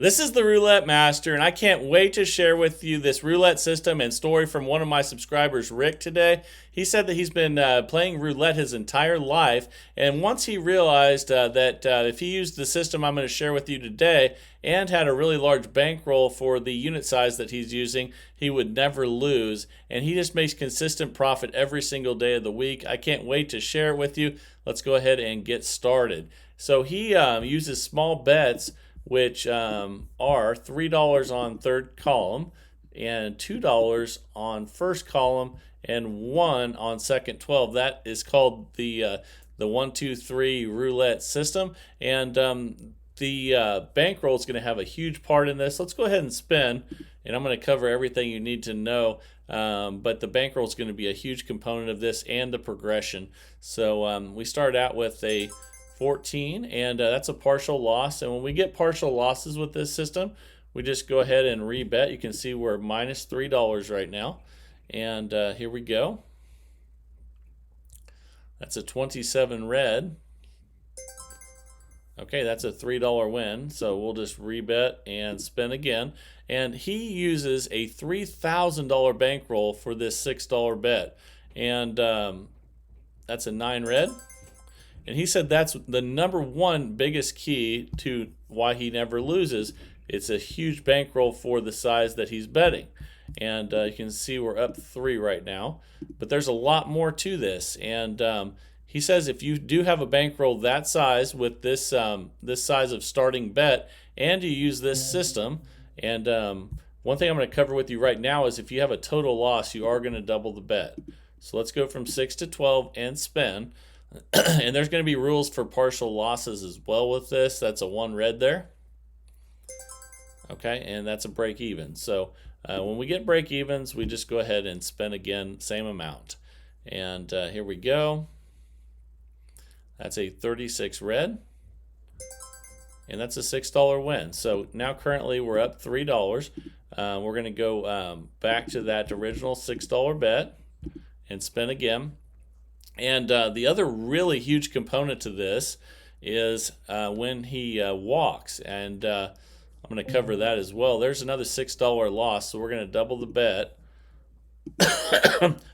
This is the Roulette Master, and I can't wait to share with you this roulette system and story from one of my subscribers, Rick, today. He said that he's been playing roulette his entire life, and once he realized that if he used the system I'm going to share with you today and had a really large bankroll for the unit size that he's using, he would never lose, and he just makes consistent profit every single day of the week. I can't wait to share it with you. Let's go ahead and get started. So he uses small bets, which are $3 on third column and $2 on first column and 1 on second 12. That is called the 1-2-3 roulette system, and the bankroll is going to have a huge part in this. Let's go ahead and spin, and I'm going to cover everything you need to know. But the bankroll is going to be a huge component of this and the progression. So we start out with a 14, and that's a partial loss. And when we get partial losses with this system, we just go ahead and rebet. You can see we're minus $3 right now, and here we go. That's a 27 red. Okay, that's a $3 win, so we'll just rebet and spin again. And he uses a $3,000 bankroll for this $6 bet, and that's a 9 red. And he said that's the number one biggest key to why he never loses. It's a huge bankroll for the size that he's betting. And you can see we're up 3 right now. But there's a lot more to this. And he says if you do have a bankroll that size with this, this size of starting bet, and you use this system, and one thing I'm going to cover with you right now is if you have a total loss, you are going to double the bet. So let's go from 6 to 12 and spin. And there's going to be rules for partial losses as well with this. That's a 1 red there. Okay, and that's a break even. So when we get break evens, we just go ahead and spin again, same amount. And here we go. That's a 36 red. And that's a $6 win. So now currently we're up $3. We're going to go back to that original $6 bet and spin again. And the other really huge component to this is when he walks, and I'm going to cover that as well. There's another $6 loss, so we're going to double the bet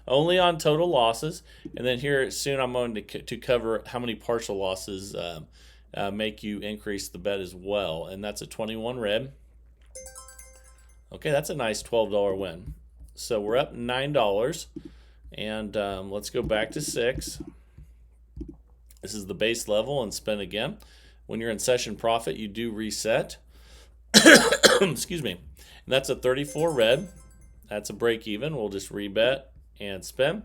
only on total losses. And then here soon I'm going to cover how many partial losses make you increase the bet as well. And that's a 21 red. Okay, that's a nice $12 win. So we're up $9. And let's go back to 6. This is the base level, and spin again. When you're in session profit, you do reset. Excuse me. And that's a 34 red. That's a break even. We'll just rebet and spin.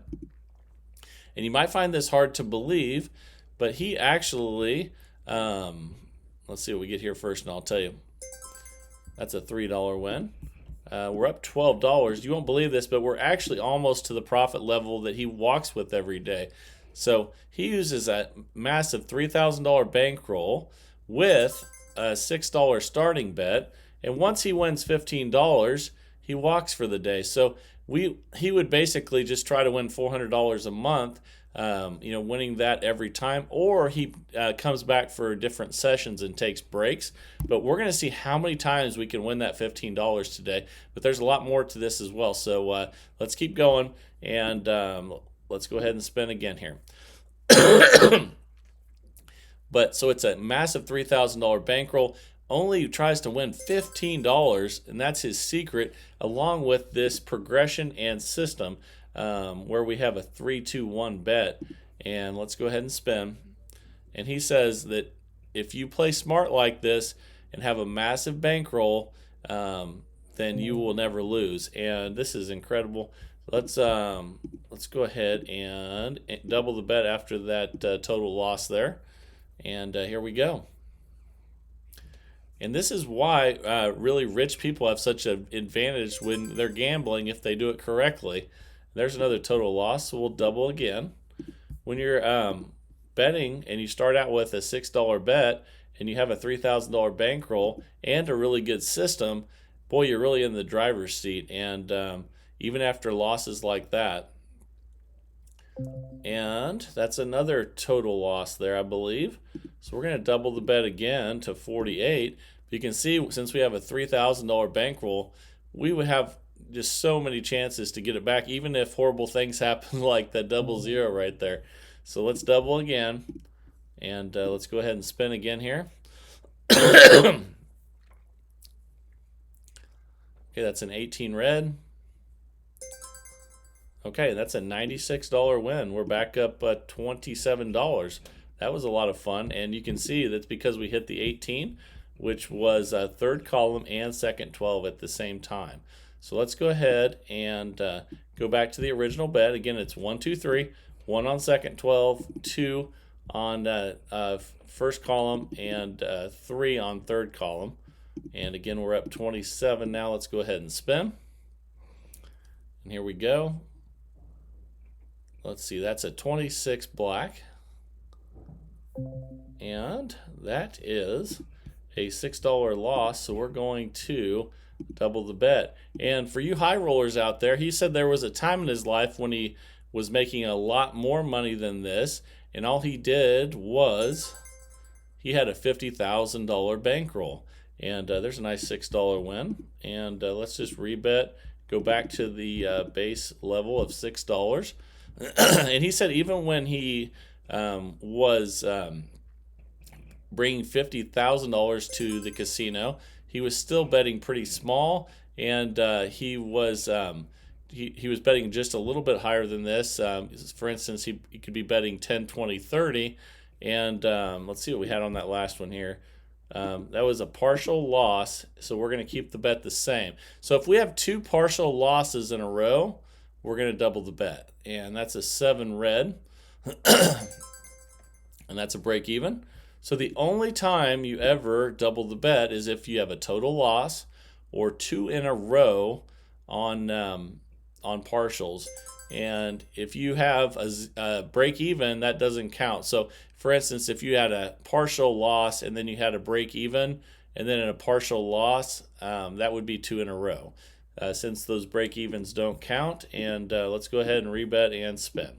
And you might find this hard to believe, but he actually, let's see what we get here first, and I'll tell you. That's a $3 win. We're up $12. You won't believe this, but we're actually almost to the profit level that he walks with every day. So he uses a massive $3,000 bankroll with a $6 starting bet, and once he wins $15, he walks for the day. So he would basically just try to win $400 a month, winning that every time, or he comes back for different sessions and takes breaks. But we're going to see how many times we can win that $15 today. But there's a lot more to this as well. So let's keep going, and let's go ahead and spin again here. But so it's a massive $3,000 bankroll. Only tries to win $15, and that's his secret, along with this progression and system, where we have a 3-2-1 bet. And let's go ahead and spin. And he says that if you play smart like this and have a massive bankroll, then you will never lose. And this is incredible. Let's go ahead and double the bet after that total loss there. And here we go. And this is why really rich people have such an advantage when they're gambling if they do it correctly. There's another total loss, so we'll double again. When you're betting and you start out with a $6 bet and you have a $3,000 bankroll and a really good system, boy, you're really in the driver's seat. And even after losses like that. And that's another total loss there, I believe. So we're going to double the bet again to 48 You can see since we have a $3,000 bankroll, we would have just so many chances to get it back, even if horrible things happen like that double zero right there. So let's double again, and let's go ahead and spin again here. Okay, that's an 18 red. Okay, that's a $96 win. We're back up $27. That was a lot of fun, and you can see that's because we hit the 18, which was third column and second 12 at the same time. So let's go ahead and go back to the original bet. Again, it's 1, 2, 3, 1 on second 12, 2 on first column, and 3 on third column. And again, we're up 27 now. Let's go ahead and spin. And here we go. Let's see, that's a 26 black. And that is a $6 loss, so we're going to double the bet. And for you high rollers out there, he said there was a time in his life when he was making a lot more money than this, and all he did was he had a $50,000 bankroll. And there's a nice $6 win. And let's just rebet, go back to the base level of $6. And he said even when he was bringing $50,000 to the casino, he was still betting pretty small, and he was betting just a little bit higher than this. For instance, he could be betting 10, 20, 30, and let's see what we had on that last one here. That was a partial loss, so we're going to keep the bet the same. So if we have 2 partial losses in a row, we're going to double the bet, and that's a 7 red, and that's a break even. So the only time you ever double the bet is if you have a total loss or 2 in a row on partials. And if you have a break even, that doesn't count. So for instance, if you had a partial loss and then you had a break even and then a partial loss, that would be 2 in a row. Since those break evens don't count, and let's go ahead and rebet and spin.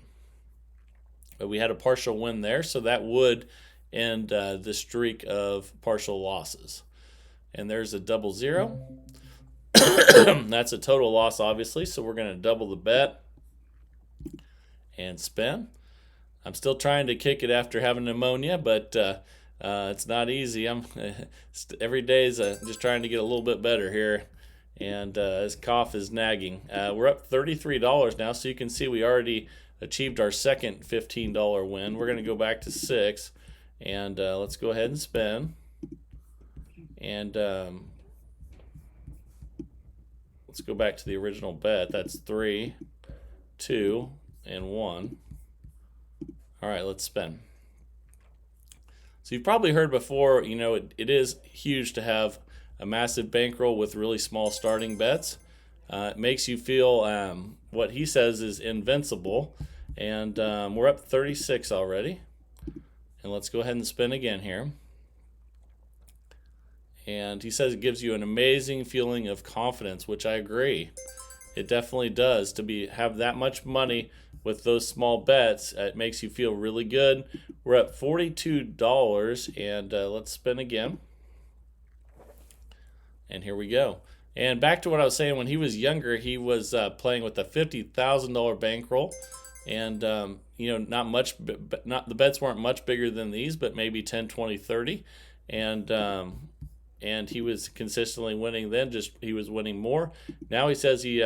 But we had a partial win there, so that would end the streak of partial losses. And there's a double zero. That's a total loss, obviously, so we're going to double the bet and spin. I'm still trying to kick it after having pneumonia, but it's not easy. Every day is just trying to get a little bit better here, and his cough is nagging. We're up $33 now, so you can see we already achieved our second $15 win. We're going to go back to 6, and let's go ahead and spin. And let's go back to the original bet. That's 3, 2, and 1. All right, let's spin. So you've probably heard before, you know, it is huge to have a massive bankroll with really small starting bets. It makes you feel what he says is invincible. And we're up 36 already. And let's go ahead and spin again here. And he says it gives you an amazing feeling of confidence, which I agree. It definitely does. To have that much money with those small bets, it makes you feel really good. We're at $42, and let's spin again. And here we go. And back to what I was saying, when he was younger, he was playing with a $50,000 bankroll. And, you know, the bets weren't much bigger than these, but maybe 10, 20, 30. And he was consistently winning then, he was winning more. Now he says he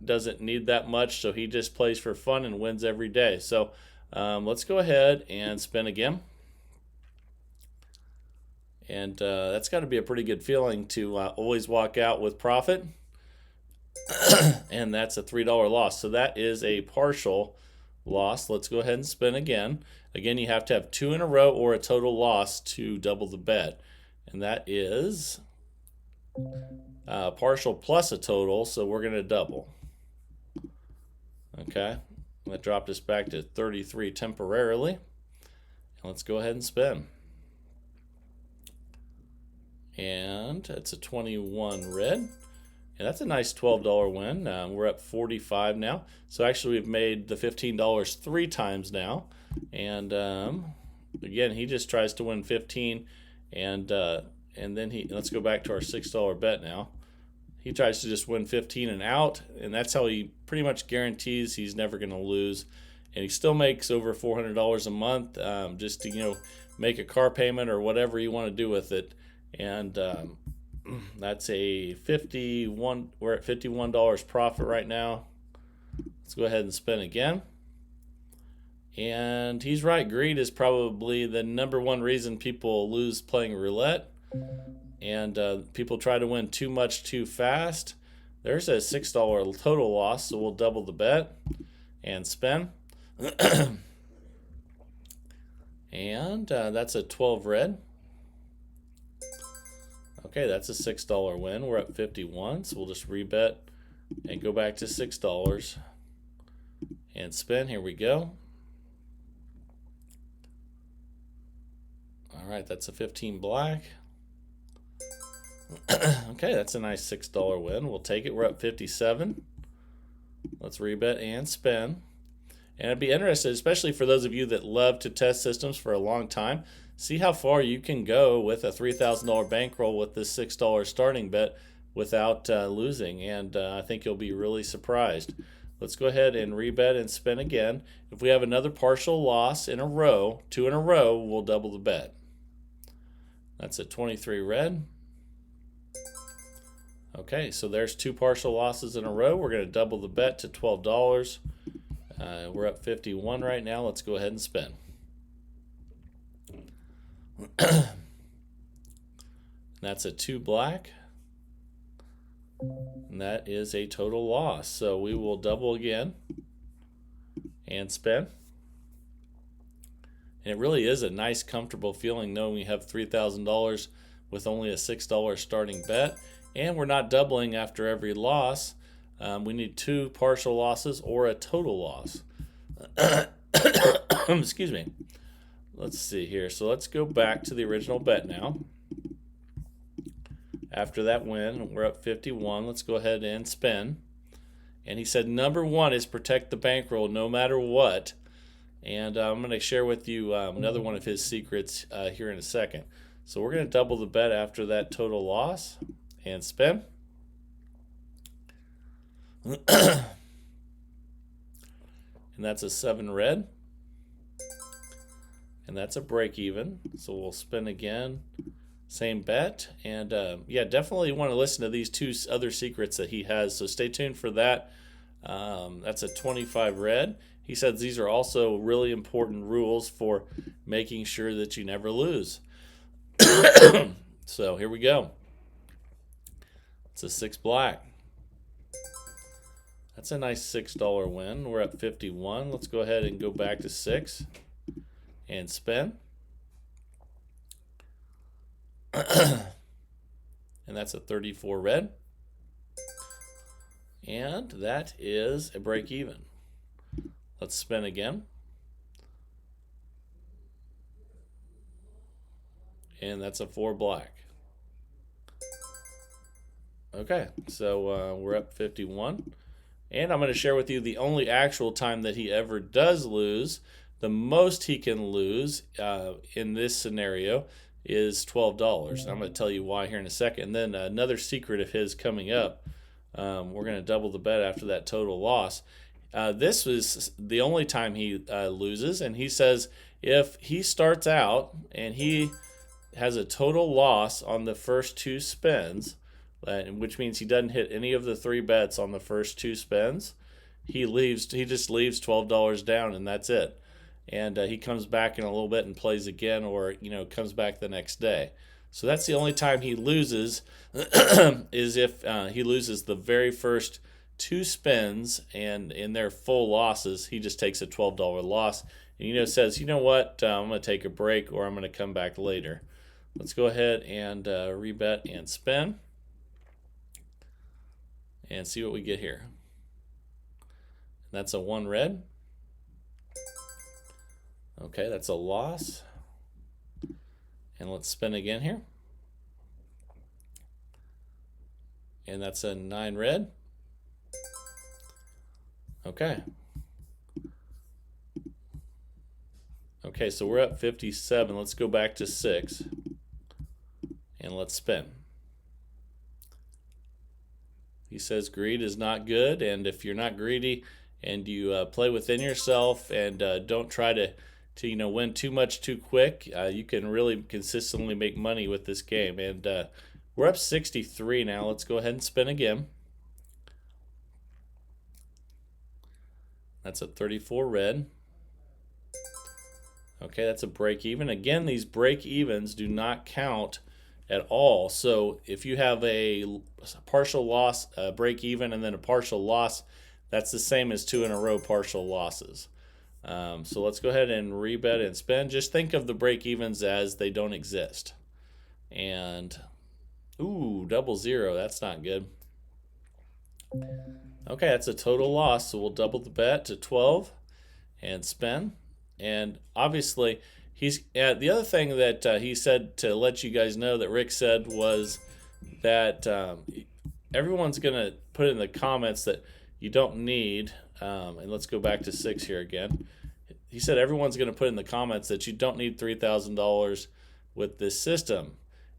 doesn't need that much, so he just plays for fun and wins every day. So let's go ahead and spin again. And that's got to be a pretty good feeling to always walk out with profit. And that's a $3 loss. So that is a partial loss. Let's go ahead and spin again. Again, you have to have 2 in a row or a total loss to double the bet. And that is partial plus a total, so we're going to double. Okay, that dropped us back to 33 temporarily. And let's go ahead and spin. And it's a 21 red. And that's a nice $12 win. We're up 45 now. So actually we've made the $15 3 times now. And again, he just tries to win 15. And And then let's go back to our $6 bet now. He tries to just win 15 and out, and that's how he pretty much guarantees he's never going to lose. And he still makes over $400 a month, just to make a car payment or whatever you want to do with it. And that's a 51. We're at $51 profit right now. Let's go ahead and spin again. And he's right. Greed is probably the #1 reason people lose playing roulette. And people try to win too much too fast. There's a $6 total loss, so we'll double the bet and spin. And that's a 12 red. Okay, that's a $6 win. We're up 51, so we'll just rebet and go back to $6 and spin. Here we go. All right, that's a 15 black. Okay, that's a nice $6 win. We'll take it. We're up 57. Let's rebet and spin. And I'd be interested, especially for those of you that love to test systems for a long time, see how far you can go with a $3,000 bankroll with this $6 starting bet without losing. And I think you'll be really surprised. Let's go ahead and rebet and spin again. If we have another partial loss in a row, 2 in a row, we'll double the bet. That's a 23 red. Okay, so there's 2 partial losses in a row. We're going to double the bet to $12. We're up 51 right now. Let's go ahead and spin. That's a 2 black. And that is a total loss. So we will double again and spin. And it really is a nice, comfortable feeling knowing we have $3,000 with only a $6 starting bet. And we're not doubling after every loss. We need 2 partial losses or a total loss. Excuse me. Let's see here. So let's go back to the original bet now. After that win, we're up 51. Let's go ahead and spin. And he said #1 is protect the bankroll no matter what. And I'm going to share with you another one of his secrets here in a second. So we're going to double the bet after that total loss and spin. And that's a 7 red. And that's a break even. So we'll spin again. Same bet. And yeah, definitely want to listen to these 2 other secrets that he has. So stay tuned for that. That's a 25 red. He says these are also really important rules for making sure that you never lose. So here we go. It's a 6 black. That's a nice $6 win. We're at 51. Let's go ahead and go back to 6 and spin. And that's a 34 red. And that is a break even. Let's spin again. And that's a 4 black. Okay, so we're up 51. And I'm going to share with you the only actual time that he ever does lose. The most he can lose in this scenario is $12. I'm going to tell you why here in a second. And then another secret of his coming up. We're going to double the bet after that total loss. This was the only time he loses. And he says if he starts out and he has a total loss on the first 2 spins, which means he doesn't hit any of the 3 bets on the first 2 spins, he just leaves $12 down, and that's it. And he comes back in a little bit and plays again, or comes back the next day. So that's the only time he loses is if he loses the very first 2 spins, and in their full losses he just takes a $12 loss and says, you know what, I'm going to take a break, or I'm going to come back later. Let's go ahead and rebet and spin and see what we get here. That's a 1 red. Okay, that's a loss. And let's spin again here. And that's a 9 red. Okay. Okay, so we're at 57. Let's go back to 6 And let's spin. He says greed is not good, and if you're not greedy and you play within yourself and don't try to win too much too quick, you can really consistently make money with this game. And we're up 63 now. Let's go ahead and spin again. That's a 34 red. Okay, that's a break even. Again, these break evens do not count at all. So if you have a partial loss, a break even, and then a partial loss, that's the same as 2 in a row partial losses. So let's go ahead and rebet and spend. Just think of the break evens as they don't exist. And ooh, double zero. That's not good. Okay, that's a total loss. So we'll double the bet to 12 and spend. And obviously, he's the other thing that he said to let you guys know that Rick said was that everyone's going to put in the comments that you don't need, and let's go back to 6 here again. He said everyone's going to put in the comments that you don't need $3,000 with this system.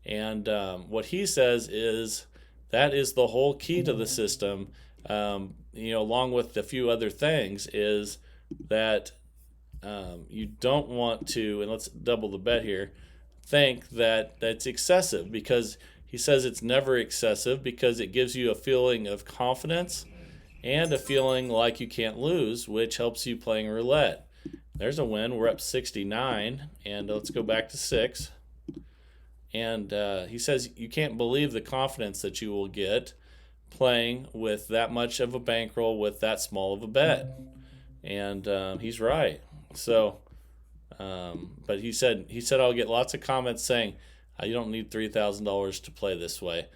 And what he says is that is the whole key to the system, along with a few other things, is that you don't want to, and let's double the bet here, think that that's excessive, because he says it's never excessive because it gives you a feeling of confidence and a feeling like you can't lose, which helps you playing roulette. There's a win. We're up 69, and let's go back to 6. And he says you can't believe the confidence that you will get playing with that much of a bankroll with that small of a bet. And he's right. So, but he said I'll get lots of comments saying you don't need $3,000 to play this way,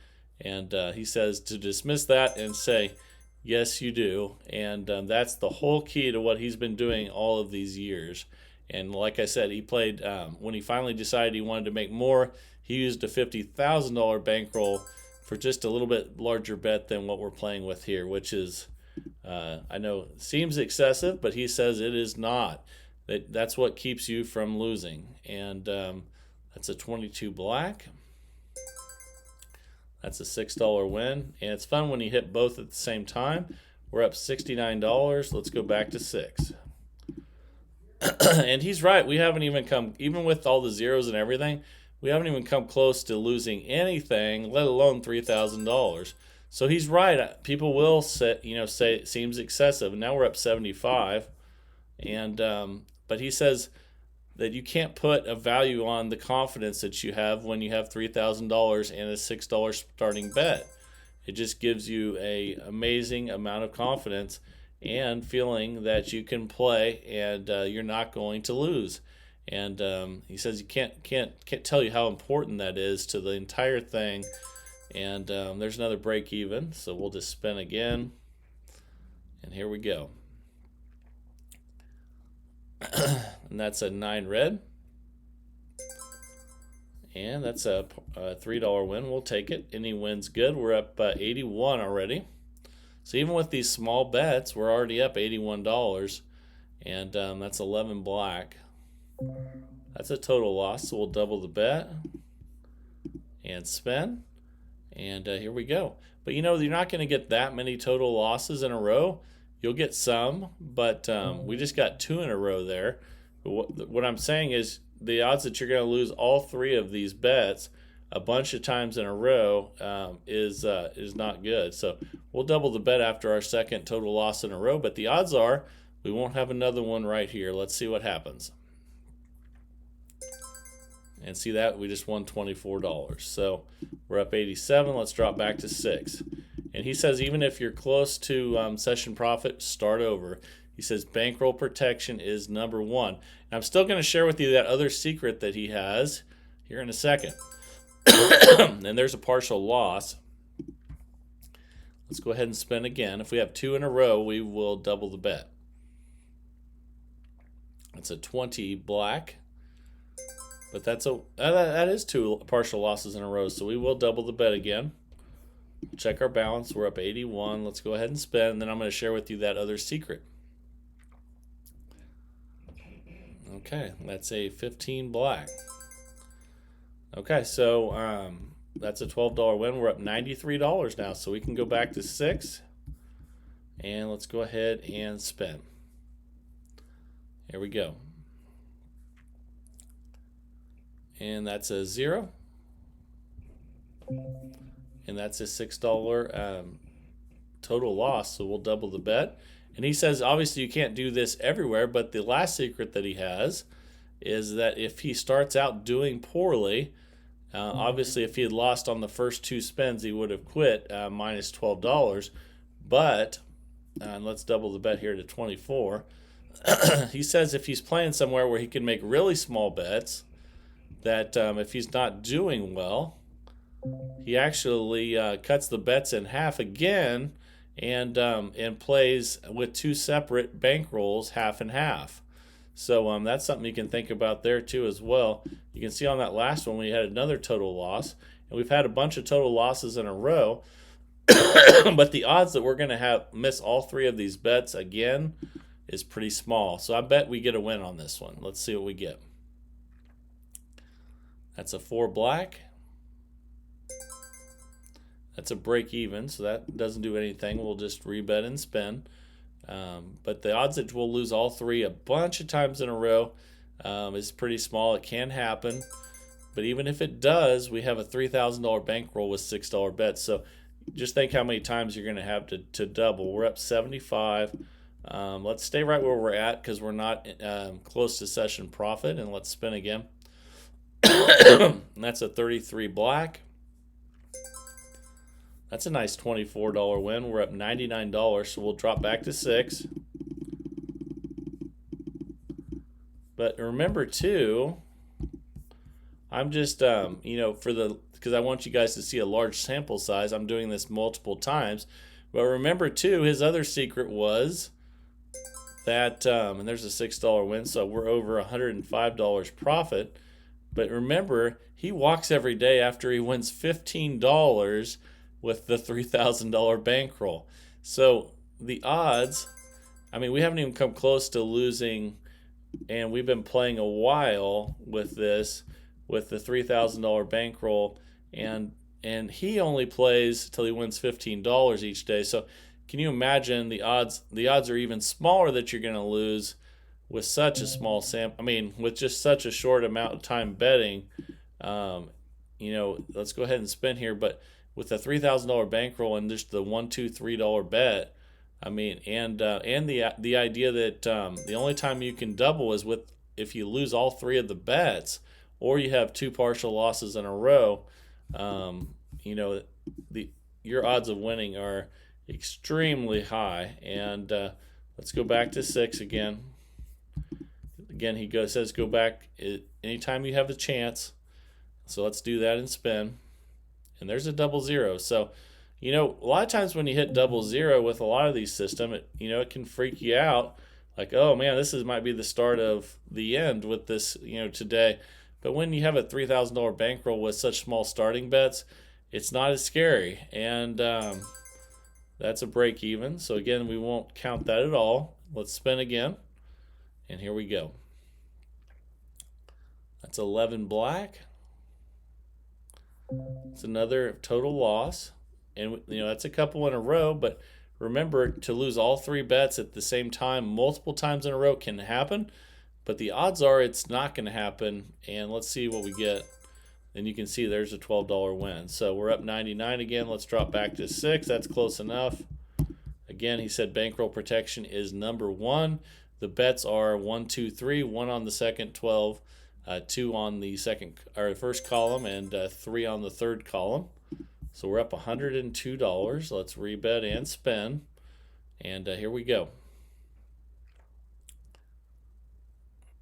and he says to dismiss that and say yes you do, and that's the whole key to what he's been doing all of these years. And like I said, he played when he finally decided he wanted to make more. He used a $50,000 bankroll for just a little bit larger bet than what we're playing with here, which is I know seems excessive, but he says it is not. That's what keeps you from losing. And that's a 22 black. That's a $6 win. And it's fun when you hit both at the same time. We're up $69. Let's go back to 6. And he's right. We haven't even come, even with all the zeros and everything, we haven't even come close to losing anything, let alone $3,000. So he's right. People will say it seems excessive. And now we're up 75. And but he says that you can't put a value on the confidence that you have when you have $3,000 and a $6 starting bet. It just gives you an amazing amount of confidence and feeling that you can play and you're not going to lose. And he says you can't tell you how important that is to the entire thing. And there's another break even, so we'll just spin again. And here we go. And that's a 9 red. And that's a $3 win. We'll take it. Any win's good. We're up 81 already. So even with these small bets, we're already up $81. And that's 11 black. That's a total loss, so we'll double the bet and spin. And here we go. But you're not going to get that many total losses in a row. You'll get some, but we just got 2 in a row there. What I'm saying is the odds that you're going to lose all 3 of these bets a bunch of times in a row is not good. So we'll double the bet after our second total loss in a row, but the odds are we won't have another one right here. Let's see what happens. And see that we just won $24. So we're up 87. Let's drop back to 6. And he says even if you're close to session profit, start over. He says bankroll protection is number 1. And I'm still going to share with you that other secret that he has here in a second. And there's a partial loss. Let's go ahead and spin again. If we have 2 in a row, we will double the bet. That's a 20 black. But that is 2 partial losses in a row, so we will double the bet again. Check our balance. We're up 81. Let's go ahead and spin, and then I'm going to share with you that other secret. Okay, that's a 15 black. Okay, so that's a $12 win. We're up $93 now, so we can go back to 6. And let's go ahead and spin. Here we go. And that's a 0. And that's a $6 total loss, so we'll double the bet. And he says obviously you can't do this everywhere, but the last secret that he has is that if he starts out doing poorly, obviously if he had lost on the first 2 spins, he would have quit minus $12. But let's double the bet here to 24. He says if he's playing somewhere where he can make really small bets, that if he's not doing well, he actually cuts the bets in half again and plays with 2 separate bankrolls, half and half. So that's something you can think about there too as well. You can see on that last one we had another total loss, and we've had a bunch of total losses in a row. But the odds that we're going to miss all 3 of these bets again is pretty small. So I bet we get a win on this one. Let's see what we get. That's a 4 black. That's a break even, so that doesn't do anything. We'll just rebet and spin. But the odds that we'll lose all 3 a bunch of times in a row is pretty small. It can happen. But even if it does, we have a $3,000 bankroll with $6 bets. So just think how many times you're going to have to double. We're up 75. Let's stay right where we're at because we're not close to session profit. And let's spin again. And that's a 33 black. That's a nice $24 win. We're up $99, so we'll drop back to 6. But remember too, I'm just because I want you guys to see a large sample size, I'm doing this multiple times. But remember too, his other secret was that and there's a $6 win, so we're over $105 profit. But remember, he walks every day after he wins $15 with the $3,000 bankroll. So the odds, I mean, we haven't even come close to losing, and we've been playing a while with this, with the $3,000 bankroll, and he only plays till he wins $15 each day. So can you imagine the odds? The odds are even smaller that you're going to lose with such a small sample. I mean, with just such a short amount of time betting. Let's go ahead and spin here, but with the $3,000 bankroll and just the $1, $2, $3 bet, I mean, and the idea that the only time you can double is if you lose all 3 of the bets, or you have 2 partial losses in a row. Your odds of winning are extremely high. And let's go back to 6 again. Again, he says go back anytime you have a chance. So let's do that and spin. And there's a 00. So, a lot of times when you hit 00 with a lot of these systems, it can freak you out. Like, oh man, might be the start of the end with this, today. But when you have a $3,000 bankroll with such small starting bets, it's not as scary. And that's a break even. So again, we won't count that at all. Let's spin again. And here we go. That's 11 black. It's another total loss. And, that's a couple in a row. But remember, to lose all 3 bets at the same time, multiple times in a row can happen. But the odds are it's not going to happen. And let's see what we get. And you can see there's a $12 win. So we're up 99 again. Let's drop back to 6. That's close enough. Again, he said bankroll protection is number 1. The bets are 1, 2, 3. 1 on the second 12, 2 on the first column, and 3 on the third column. So we're up $102. Let's rebet and spin. And here we go.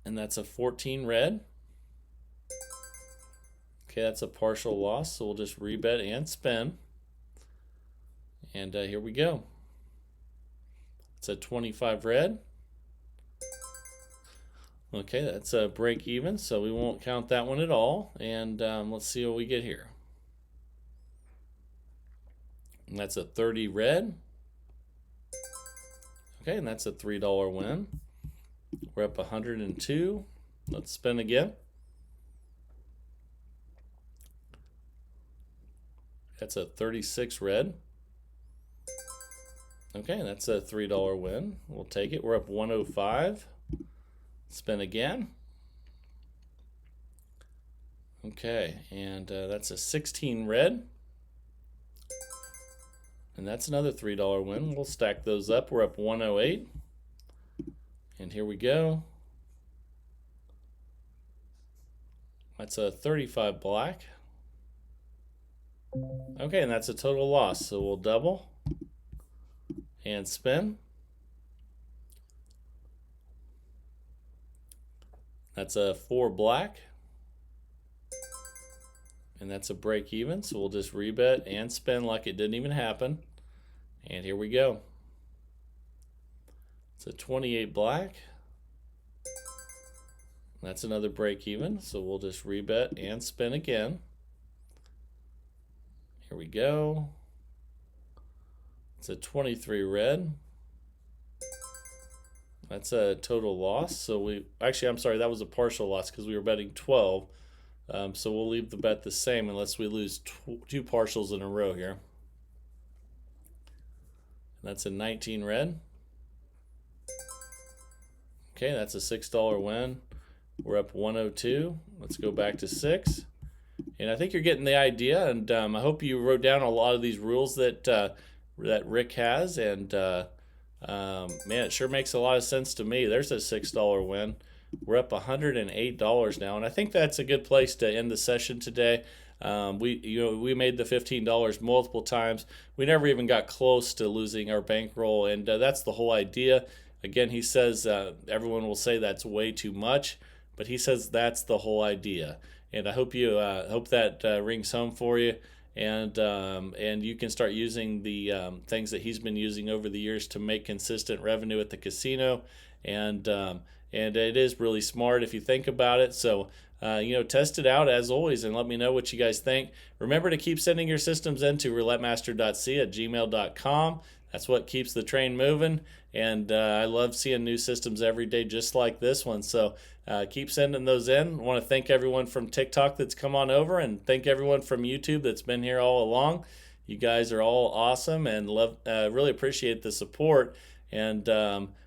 And that's a 14 red. Okay, that's a partial loss, so we'll just rebet and spin. And here we go. It's a 25 red. Okay, that's a break even, so we won't count that one at all. And let's see what we get here. And that's a 30 red. Okay, and that's a $3 win. We're up 102. Let's spin again. That's a 36 red. Okay, that's a $3 win. We'll take it. We're up 105. Spin again. Okay, and that's a 16 red. And that's another $3 win. We'll stack those up. We're up 108. And here we go. That's a 35 black. Okay, and that's a total loss. So we'll double and spin. That's a 4 black. And that's a break even. So we'll just rebet and spin like it didn't even happen. And here we go. It's a 28 black. That's another break even. So we'll just rebet and spin again. Here we go. It's a 23 red. That's a total loss. So I'm sorry, that was a partial loss because we were betting 12. So we'll leave the bet the same unless we lose two partials in a row here. That's a 19 red. Okay, that's a $6 win. We're up 102. Let's go back to 6. And I think you're getting the idea, and I hope you wrote down a lot of these rules that Rick has, and man, it sure makes a lot of sense to me. There's a $6 win. We're up $108 now, and I think that's a good place to end the session today. We made the $15 multiple times. We never even got close to losing our bankroll, and that's the whole idea. Again, he says everyone will say that's way too much, but he says that's the whole idea. And I hope you hope that rings home for you, and you can start using the things that he's been using over the years to make consistent revenue at the casino, and it is really smart if you think about it. So test it out as always, and let me know what you guys think. Remember to keep sending your systems in to roulettemaster.c@gmail.com. That's what keeps the train moving, and I love seeing new systems every day just like this one. So keep sending those in. I want to thank everyone from TikTok that's come on over, and thank everyone from YouTube that's been here all along. You guys are all awesome, and really appreciate the support. And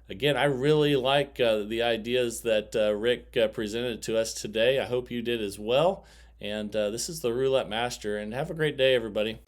again, I really like the ideas that Rick presented to us today. I hope you did as well. And this is the Roulette Master, and have a great day, everybody.